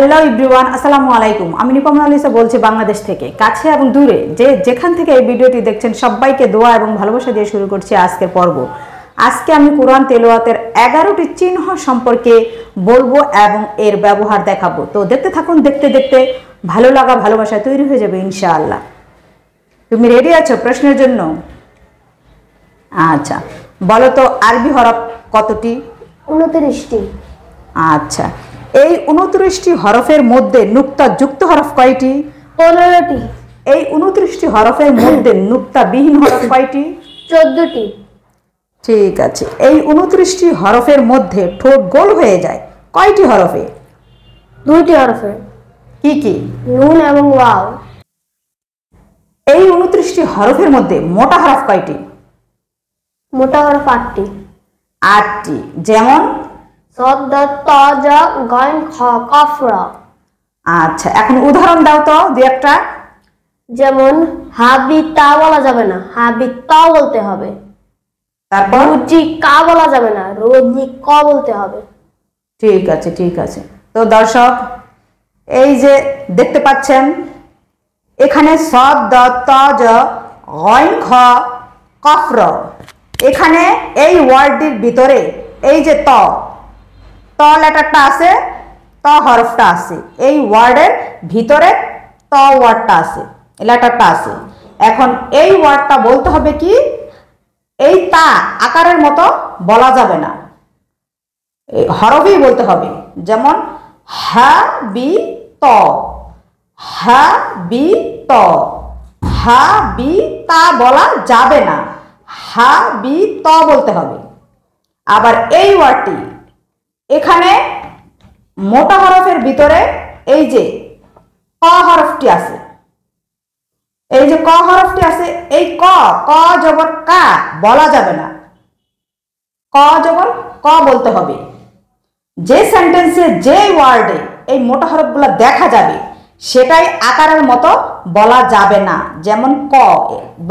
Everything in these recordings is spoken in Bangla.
হ্যালো এভরিওয়ান, আসসালামু আলাইকুম। আমি নিপা আলিসা বলছি বাংলাদেশ থেকে। কাছে এবং দূরে যেখান থেকে এই ভিডিওটি দেখছেন সবাইকে দোয়া এবং ভালোবাসা দিয়ে শুরু করছি আজকের পর্ব। আজকে আমি কোরআন তেলাওয়াতের 11টি চিহ্ন সম্পর্কে বলবো এবং এর ব্যবহার দেখাবো। তো দেখতে থাকুন, দেখতে দেখতে ভালো লাগা ভালোবাসা তৈরি হয়ে যাবে ইনশাআল্লাহ। তুমি রেডি আছো প্রশ্নের জন্য? আচ্ছা, বলো তো আরবি হরফ কতটি? 29টি। আচ্ছা, এই 29টি হরফের মধ্যে নুক্তা যুক্ত হরফ কয়টি? 15টি। এই 29টি হরফের মধ্যে নুক্তা বিহীন হরফ কয়টি? 14টি। ঠিক আছে, এই 29টি হরফের মধ্যে ঠোঁট গোল হয়ে যায় কয়টি হরফে? 2টি হরফে। কি কি? নুন এবং ওয়াও। এই 29টি হরফের মধ্যে মোটা হরফ কয়টি? মোটা হরফ 8টি। 8টি। যেমন? সদ, দাল, তা, জা, গাইন, খ, কফ, র। আচ্ছা, এখন উদাহরণ দাও তো দুই একটা। যেমন হাবি তা বলা যাবে না, হাবি তা বলতে হবে। তারপর? রুজি কা বলা যাবে না, রোজি ক বলতে হবে। ঠিক আছে, ঠিক আছে। তো দর্শক, এই যে দেখতে পাচ্ছেন এখানে সদ, দ, ত, জ, গইন, খ, কফ, র। এখানে এই ওয়ার্ডটির ভিতরে এই যে ত লেটারটা আছে, ত হরফটা আছে, এই ওয়ার্ডের ভিতরে ত ওয়ার্ডটা আছে, লেটারটা আছে। এখন এই ওয়ার্ডটা বলতে হবে কি, এই তা আকারের মতো বলা যাবে না, হরফেই বলতে হবে। যেমন হা বি ত, হা বি ত, হা বি তা বলা যাবে না, হা বি ত বলতে হবে। আবার এই ওয়ার্ডটি এখানে মোটা হরফের ভিতরে এই যে ক হরফটি আছে, এই যে ক হরফটি আছে, এই ক জবর কা বলা যাবে না, ক জবর ক বলতে হবে। যে সেন্টেন্সে যে ওয়ার্ডে এই মোটা হরফগুলো দেখা যাবে সেটাই আকারের মতো বলা যাবে না। যেমন ক,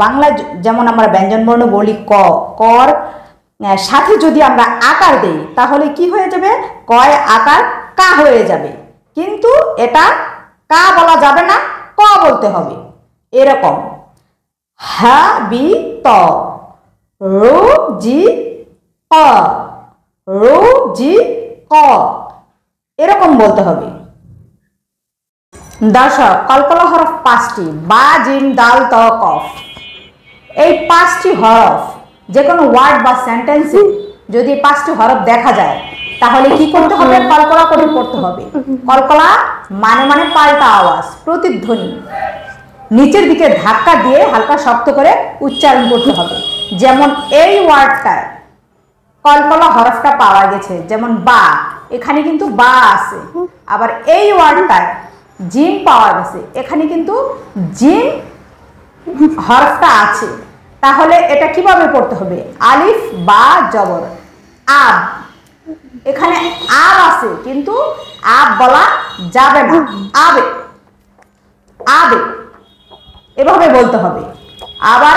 বাংলায় যেমন আমরা ব্যঞ্জনবর্ণ বলি ক, কর সাথে যদি আমরা আকার দেই তাহলে কি হয়ে যাবে? কয় আকার কা হয়ে যাবে, কিন্তু এটা কা বলা যাবে না, ক বলতে হবে। এরকম হা বি ত, রো জি ক, রো জি ক, এরকম বলতে হবে। দর্শক, কলকলা হরফ 5টি, বা, জিম, দাল, ত, কফ। এই 5টি হরফ যে কোনো ওয়ার্ড বা সেন্টেন্সে যদি 5টি হরফ দেখা যায় তাহলে কি করতে হবে? কলকলা করে পড়তে হবে। কলকলা মানে পাল্টা আওয়াজ, প্রতিধ্বনি, নিচের দিকে ধাক্কা দিয়ে হালকা শক্ত করে উচ্চারণ করতে হবে। যেমন এই ওয়ার্ডটায় কলকলা হরফটা পাওয়া গেছে, যেমন বা, এখানে কিন্তু বা আছে। আবার এই ওয়ার্ডটায় জিম পাওয়া গেছে, এখানে কিন্তু জিম হরফটা আছে। তাহলে এটা কিভাবে পড়তে হবে? আলিফ বা জবর আব, এখানে আব আছে কিন্তু আব বলা যাবে না, আবে, আবে এভাবে বলতে হবে। আবার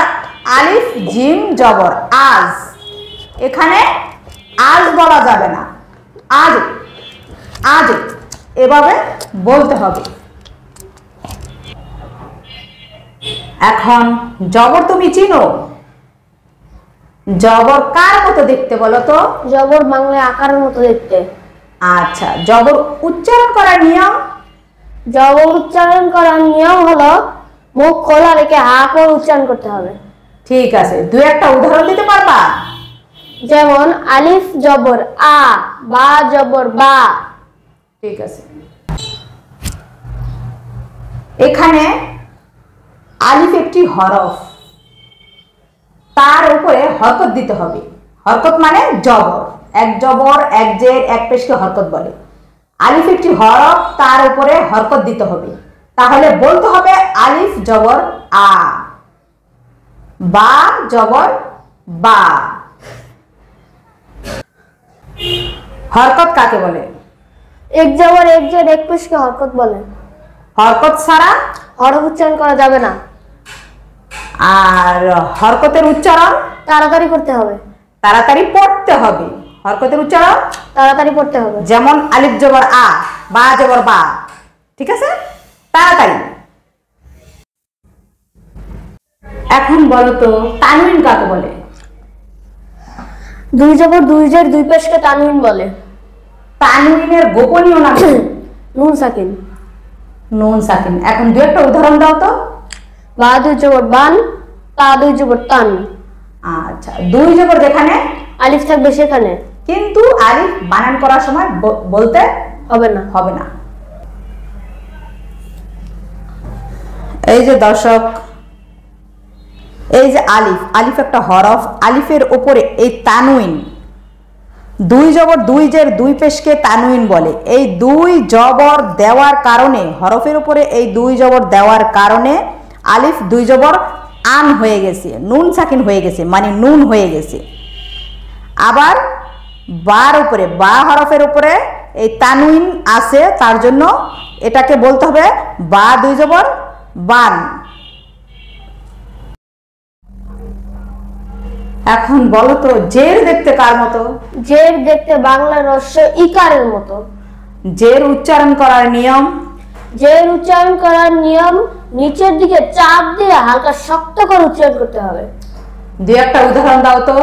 আলিফ জিম জবর আজ, এখানে আজ বলা যাবে না, আজ, আজ এভাবে বলতে হবে। এখন জবর তুমি চিনো? জবর কার মতো দেখতে বলো তো? জবর বাংলায় আকারের মতো দেখতে। আচ্ছা, জবর উচ্চারণ করার নিয়ম? জবর উচ্চারণ করার নিয়ম হলো মুখ খোলা রেখে হা করে উচ্চারণ করতে হবে। ঠিক আছে, দুই একটা উদাহরণ দিতে পারবা? যেমন আলিফ জবর আ, বা জবর বা। ঠিক আছে, এখানে আলিফ একটি হরফ, তার উপরে হরকত দিতে হবে। হরকত মানে জবর, এক জবর এক জের এক পেশকে হরকত বলে। আলিফ একটি হরফ, তার উপরে হরকত দিতে হবে। তাহলে বলতে হবে আলিফ জবর আ, বা জবর বা। হরকত কাকে বলে? এক জবর এক জের এক পেশকে হরকত বলে। হরকত ছাড়া হরফ উচ্চারণ করা যাবে না। আর হরকতের উচ্চারণ তাড়াতাড়ি করতে হবে, তাড়াতাড়ি পড়তে হবে। হরকতের উচ্চারণ তাড়াতাড়ি পড়তে হবে। যেমন আলিফ জবর আ, বা জবর বা, ঠিক আছে, তাড়াতাড়ি। এখন বলো তো তানউইন কাকে বলে? দুই জবর দুই জের দুই পেশকে তানউইন বলে। তানউইনের গোপনীয় নাম কি? নুন সাকিন। নুন সাকিন। এখন দু একটা উদাহরণ দাও তো। বা দুই জবর বান, তা দুই জবর তান। আচ্ছা, দুই জবর যেখানে আলিফ থাকবে সেখানে, কিন্তু আলিফ বানান করার সময় বলতে হবে না। হবে না। এই যে দর্শক, এই যে আলিফ, আলিফ একটা হরফ, আলিফের উপরে এই তানউইন, দুই জবর দুই জের দুই পেশকে তানউইন বলে। এই দুই জবর দেওয়ার কারণে, হরফের উপরে এই দুই জবর দেওয়ার কারণে আলিফ দুই জবর আন হয়ে গেছে, নুন সাকিন হয়ে গেছে, মানে নুন হয়ে গেছে। আবার বার উপরে, বা হরফের উপরে এই তানউইন আছে, তার জন্য এটাকে বলতে হবে বা দুই জবর বান। এখন বলো তো জের দেখতে কার মতো? জের দেখতে বাংলা হ্রস্ব ইকারের মতো। জের উচ্চারণ করার নিয়ম? জের উচ্চারণ করার নিয়ম, নিচের দিকে চাপ দিয়ে হালকা শক্ত করে উচ্চারণ করতে হবে। দুই একটা উদাহরণ দাও তো।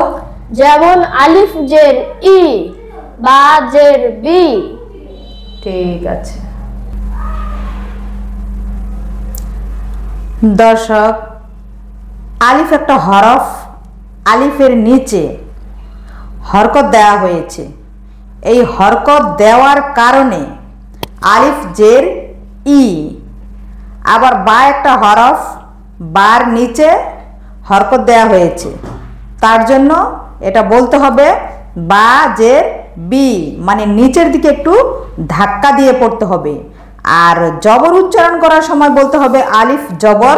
যেমন আলিফ জের ই, বা জের বি। ঠিক আছে দর্শক, আলিফ একটা হরফ, আলিফের নিচে হরকত দেওয়া হয়েছে। এই হরকত দেওয়ার কারণে আলিফ জের ই। আবার বা একটা হরফ, বার নিচে হরকত দেওয়া হয়েছে, তার জন্য এটা বলতে হবে বা জের বি, মানে নিচের দিকে একটু ধাক্কা দিয়ে পড়তে হবে। আর জবর উচ্চারণ করার সময় বলতে হবে আলিফ জবর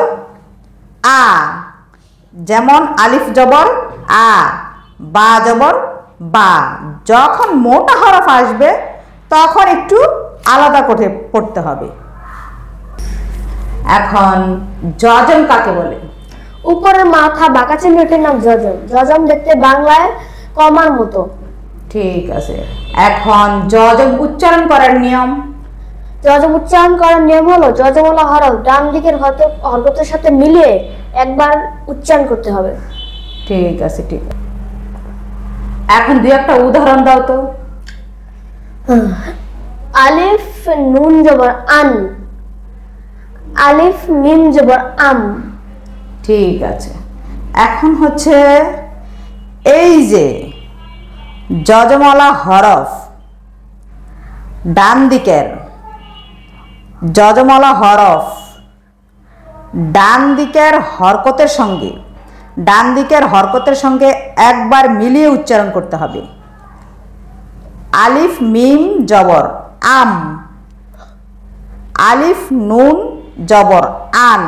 আ। যেমন আলিফ জবর আ, বা জবর বা। যখন মোটা হরফ আসবে তখন একটু আলাদা করে পড়তে হবে। এখন জজম কাকে বলে? উপরের মাথা বাঁকা চিহ্নটির নাম জজম। জজম দেখতে বাংলায় কমার মতো। ঠিক আছে, এখন জজম উচ্চারণ করার নিয়ম? জজম উচ্চারণ করার নিয়ম হলো জজমওয়ালা হরফ ডান দিকের হরকতের সাথে মিলিয়ে একবার উচ্চারণ করতে হবে। ঠিক আছে, ঠিক আছে। এখন দুই একটা উদাহরণ দাও তো। আলিফ নুন জবর আন, আলিফ মিম জবর আম। ঠিক আছে, এখন হচ্ছে এই যে জজমওয়ালা হরফ, ডান দিকের জজমওয়ালা হরফ ডান দিকের হরকতের সঙ্গে, ডান দিকের হরকতের সঙ্গে একবার মিলিয়ে উচ্চারণ করতে হবে। আলিফ মিম জবর আম, আলিফ নুন জবর আন।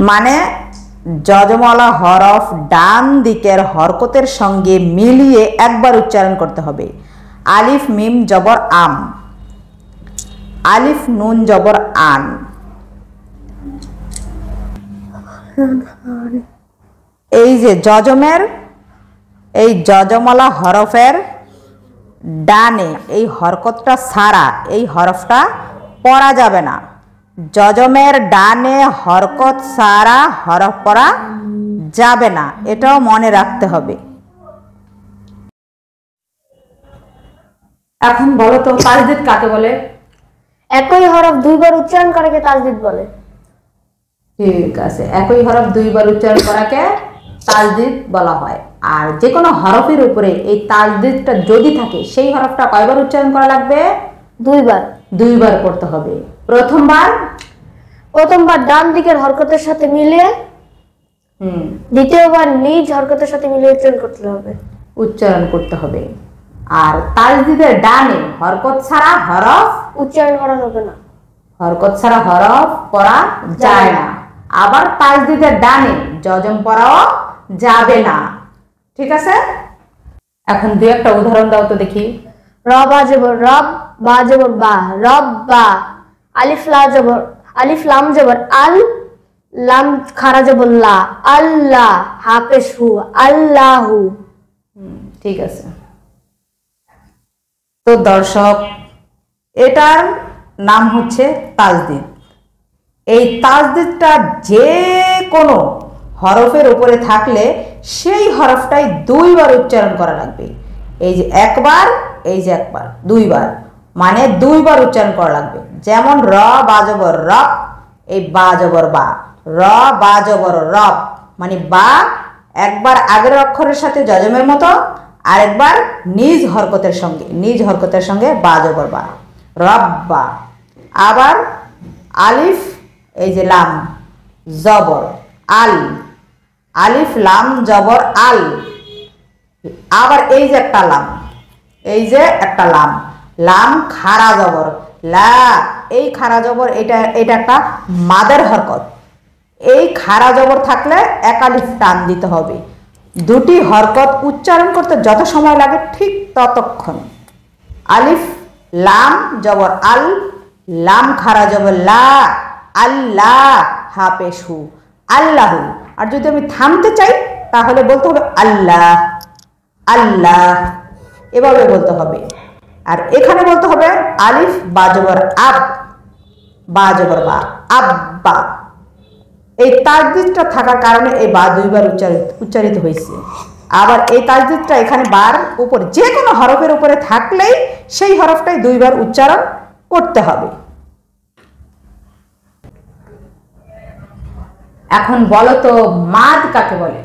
মানে জজমওয়ালা হরফ ডান দিকের হরকতের সঙ্গে মিলিয়ে একবার উচ্চারণ করতে হবে। আলিফ মিম জবর আম, আলিফ নুন জবর আন। এই যে জজমের, এই জজমওয়ালা হরফের ডানে এই হরকতটা ছাড়া এই হরফটা পড়া যাবে না। জজমের ডানে হরকত ছাড়া হরফ পড়া যাবে না, এটাও মনে রাখতে হবে। এখন বলো তো তাজদিদ কাকে বলে? একই হরফ দুইবার উচ্চারণ করাকে তাজদিদ বলে। ঠিক আছে, একই হরফ দুইবার উচ্চারণ করাকে তাজদিদ বলা হয়। আর যে কোনো হরফের উপরে এই তাজদিদটা যদি থাকে, সেই হরফটা কয়বার উচ্চারণ করা লাগবে? দুইবার। দুইবার করতে হবে। প্রথমবার ডান দিকের হরকতের সাথে মিলিয়ে, দ্বিতীয়বার নিজ হরকতের সাথে মিলিয়ে উচ্চারণ করতে হবে। আর তাজদিদের ডানে হরকত ছাড়া হরফ উচ্চারণ করা যাবে না, হরকত ছাড়া হরফ পড়া যায় না। আবার তাজদিদের ডানে জজম পড়াও যাবে না। ঠিক আছে, এখন দুই একটা উদাহরণ দাও তো দেখি। রব জবর রব, বা জবর বা, রব বা। আলিফ লাম জবর আল, লাম খারা জবর লা, আল্লাহ। হাফেজ হু, আল্লাহু। ঠিক আছে। তো দর্শক, এটার নাম হচ্ছে তাজদিদ। এই তাজদিদটা যে কোনো হরফের উপরে থাকলে সেই হরফটাই দুইবার উচ্চারণ করা লাগবে। এই যে একবার, এই যে একবার, দুইবার, মানে দুইবার উচ্চারণ করা লাগবে। যেমন র বা জবর র, এই বা জবর বা, র বা জবর রব, মানে বা একবার আগের অক্ষরের সাথে যজমের মতো, আরেকবার নিজ হরকতের সঙ্গে বা জবর বা, রব্বা। আবার আলিফ, এই যে লাম জবর আল, আলিফ লাম জবর আল। আবার এই যে একটা লাম, এই যে একটা লাম, লাম খাড়া জবর লা, এই খাড়া জবর, এটা একটা মাদের হরকত। এই খাড়া জবর থাকলে এক আলিফ টান দিতে হবে। দুটি হরকত উচ্চারণ করতে যত সময় লাগে ঠিক ততক্ষণ। আলিফ লাম জবর আল, লাম খাড়া জবর লা, আল্লাহ হা পেশ হু, আল্লাহু। আর যদি আমি থামতে চাই তাহলে বলতে হবে আল্লাহ, আল্লাহ, এভাবে বলতে হবে। আর এখানে বলতে হবে আলিফ বা জবর আব, বা জবর বা, আব্বা। এই তাজদিদটা থাকার কারণে এই বা দুইবার উচ্চারিত হয়েছে। আবার এই তাজদিদটা এখানে বার উপরে যে কোনো হরফের উপরে থাকলেই সেই হরফটাই দুইবার উচ্চারণ করতে হবে। এখন বলো তো মাদ কাকে বলে?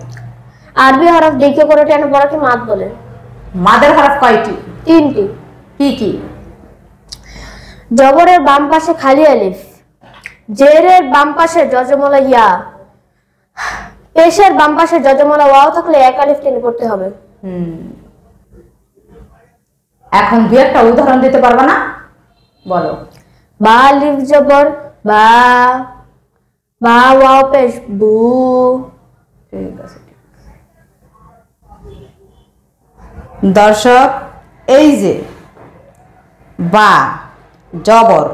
আরবি হরফ দীর্ঘ করে টেনে পড়াকে মাদ বলে। মাদের হরফ কয়টি? 3টি। কি কি? জবরের বাম পাশে খালি আলিফ, জেরের বাম পাশে যজমলা ইয়া, পেশের বাম পাশে যজমলা ওয়াও থাকলে এক আলিফ টেনে পড়তে হবে। এখন দুই একটা উদাহরণ দিতে পারবা না? বলো। বা আলিফ জবর বা, বা ওয়াও পেশ বু। ঠিক আছে। দর্শক, এই যে বা জবর,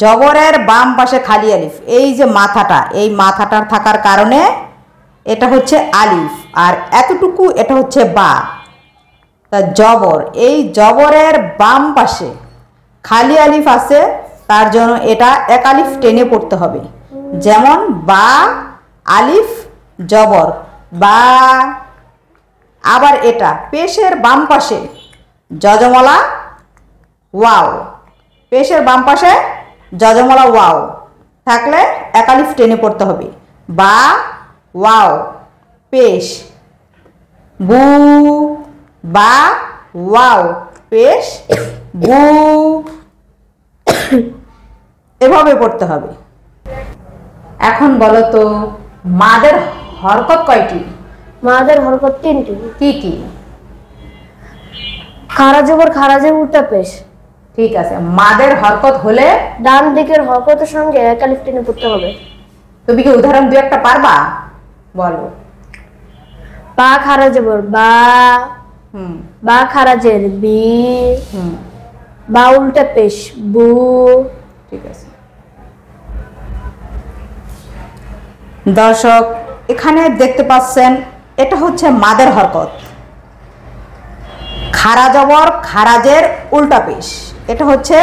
জবরের বাম পাশে খালি আলিফ, এই যে মাথাটা, এই মাথাটার থাকার কারণে এটা হচ্ছে আলিফ, আর এতটুকু এটা হচ্ছে বা। তা জবর, এই জবরের বাম পাশে খালি আলিফ আছে, তার জন্য এটা এক আলিফ টেনে পড়তে হবে। যেমন বা আলিফ জবর বা। আবার এটা পেশের বাম পাশে যজমলা ওয়াও, পেশের বাম পাশে যজমলা ওয়াও থাকলে এক আলিফ টেনে পড়তে হবে। বা ওয়াও পেশ বু, বা ওয়াও পেশ বু, এভাবে পড়তে হবে। এখন বলো তো মাদের হরকত কয়টি? মাদের হরকত 3টি। কি কি? খারা জবর খারা জের উল্টা পেশ। ঠিক আছে। মাদের হরকত হলে ডান দিকের হরকতের সঙ্গে এক আলিফ টেনে পড়তে হবে। তুমি কি উদাহরণ দু একটা পারবা? বলো। বা খারা জবর বা, বা খারা জের বি, বা উল্টা পেশ বু। ঠিক আছে। দর্শক, এখানে দেখতে পাচ্ছেন এটা হচ্ছে মাদের হরকত। খারা জবর খারাজের উল্টা পেশ, এটা হচ্ছে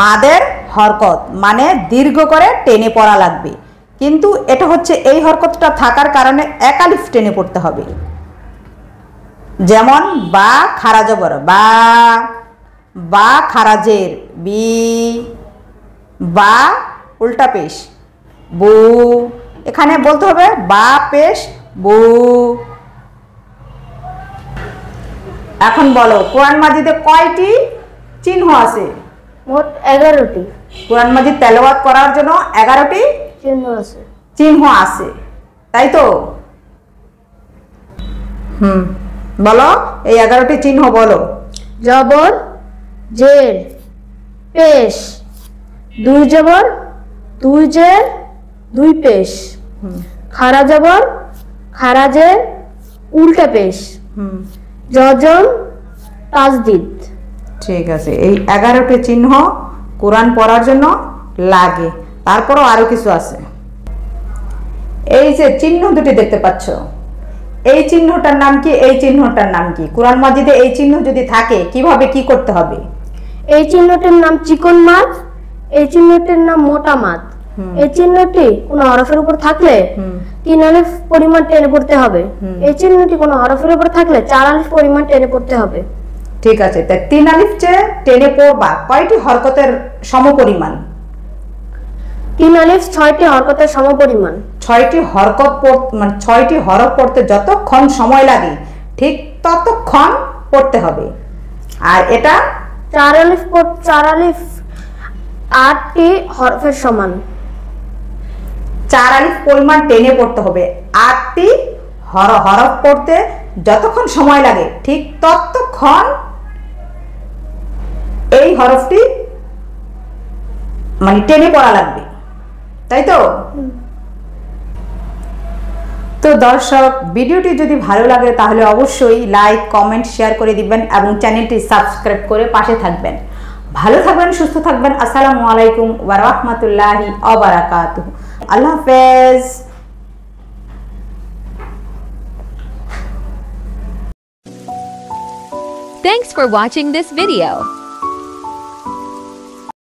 মাদের হরকত, মানে দীর্ঘ করে টেনে পড়া লাগবে। কিন্তু এটা হচ্ছে এই হরকতটা থাকার কারণে এক আলিফ টেনে পড়তে হবে। যেমন বা খারা জবর বা, বা খারাজের বি, বা উল্টা পেশ বু। এখানে বলতে হবে বা পেশ বু। এখন বলো কোরআন মাজিদে কয়টি চিহ্ন আছে? মোট 11টি। কোরআন মাজিদ তেলাওয়াত করার জন্য 11টি চিহ্ন আছে। চিহ্ন আছে, তাই তো? বলো এই 11টি চিহ্ন বলো। জবর জের পেশ, দুই জবর দুই জের দুই পেশ, খারা জবর খারা জের উল্টা পেশ, যজম তাজদিদ। ঠিক আছে। এই 11টি চিহ্ন কোরআন পড়ার জন্য লাগে। তারপরও আরো কিছু আছে। এই যে চিহ্ন দুটি দেখতে পাচ্ছ, এই চিহ্নটার নাম কি? এই চিহ্নটার নাম কি? কোরআন মাজিদে এই চিহ্ন যদি থাকে কিভাবে কি করতে হবে? এই চিহ্নটির নাম চিকন মাছ, এই চিহ্নটির নাম মোটা মাছ। এই চিহ্নটি কোনো হরফের উপর থাকলে 3 আলিফ পরিমাণ টেনে পড়তে হবে। এই চিহ্নটি কোনো হরফের উপর থাকলে 4 আলিফ পরিমাণ টেনে পড়তে হবে। ঠিক আছে, তাই 3 আলিফ যে টেনে পড়বা কয়টি হরকতের সমপরিমাণ? 3 আলিফ 6টি হরকতের সমপরিমাণ। 6টি হরকত মানে 6টি হরফ পড়তে যতক্ষণ সময় লাগে ঠিক ততক্ষণ পড়তে হবে। আর এটা 4 আলিফ 8টি হরফের সমান। 4 আলিফ পরিমাণ টেনে পড়তে হবে। 8টি হরফ পড়তে যতক্ষণ সময় লাগে ঠিক ততক্ষণ এই হরফটি মানে টেনে পড়া লাগবে, তাই তো? তো দর্শক, ভিডিওটি যদি ভালো লাগে তাহলে অবশ্যই লাইক, কমেন্ট, শেয়ার করে দিবেন এবং চ্যানেলটি সাবস্ক্রাইব করে পাশে থাকবেন। ভালো থাকবেন, সুস্থ থাকবেন। আসসালামু আলাইকুম ওয়া রাহমাতুল্লাহি ওয়া বারাকাতুহু। আল্লাহ হাফেজ। Thanks for watching this video.